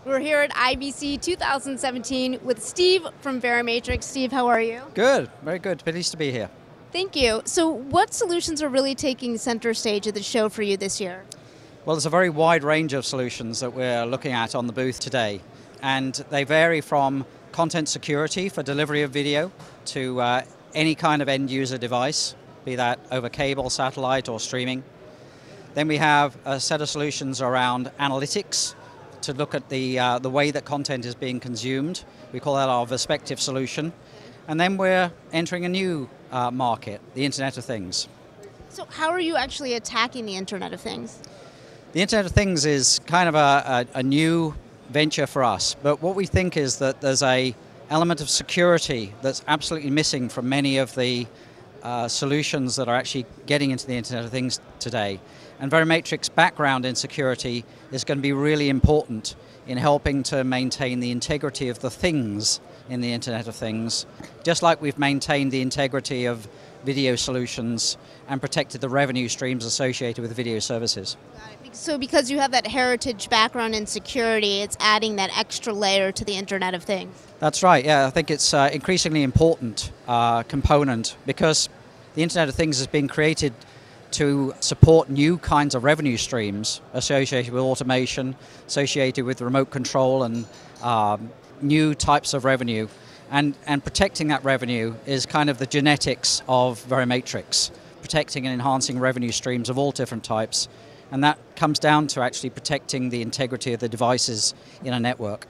We're here at IBC 2017 with Steve from Verimatrix. Steve, how are you? Good, very good. Pleased to be here. Thank you. So what solutions are really taking center stage at the show for you this year? Well, there's a very wide range of solutions that we're looking at on the booth today. And they vary from content security for delivery of video to any kind of end user device, be that over cable, satellite, or streaming. Then we have a set of solutions around analytics to look at the way that content is being consumed. We call that our Perspective solution. And then we're entering a new market, the Internet of Things. So how are you actually attacking the Internet of Things? The Internet of Things is kind of a new venture for us, but what we think is that there's an element of security that's absolutely missing from many of the solutions that are actually getting into the Internet of Things today. And Verimatrix's background in security is going to be really important in helping to maintain the integrity of the things in the Internet of Things, just like we've maintained the integrity of video solutions and protected the revenue streams associated with video services. So because you have that heritage background in security, it's adding that extra layer to the Internet of Things. That's right, yeah. I think it's an increasingly important component because the Internet of Things has been created to support new kinds of revenue streams associated with automation, associated with remote control and new types of revenue. And protecting that revenue is kind of the genetics of Verimatrix, protecting and enhancing revenue streams of all different types. And that comes down to actually protecting the integrity of the devices in a network.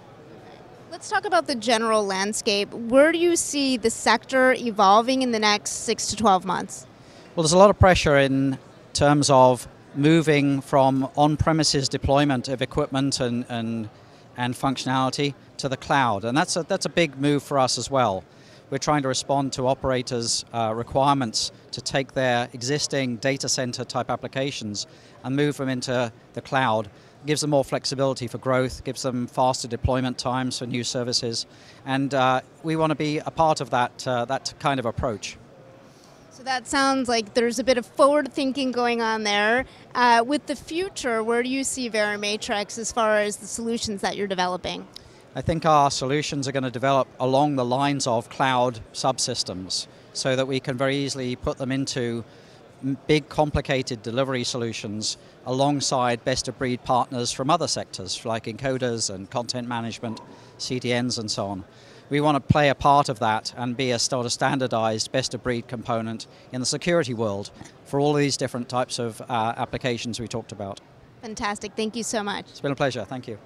Let's talk about the general landscape. Where do you see the sector evolving in the next 6 to 12 months? Well, there's a lot of pressure in terms of moving from on-premises deployment of equipment and functionality to the cloud, and that's a big move for us as well. We're trying to respond to operators' requirements to take their existing data center type applications and move them into the cloud. It gives them more flexibility for growth, gives them faster deployment times for new services, and we want to be a part of that kind of approach. So that sounds like there's a bit of forward thinking going on there. With the future, where do you see Verimatrix as far as the solutions that you're developing? I think our solutions are going to develop along the lines of cloud subsystems so that we can very easily put them into big complicated delivery solutions alongside best-of-breed partners from other sectors like encoders and content management, CDNs and so on. We want to play a part of that and be a sort of standardized best-of-breed component in the security world for all of these different types of applications we talked about. Fantastic. Thank you so much. It's been a pleasure. Thank you.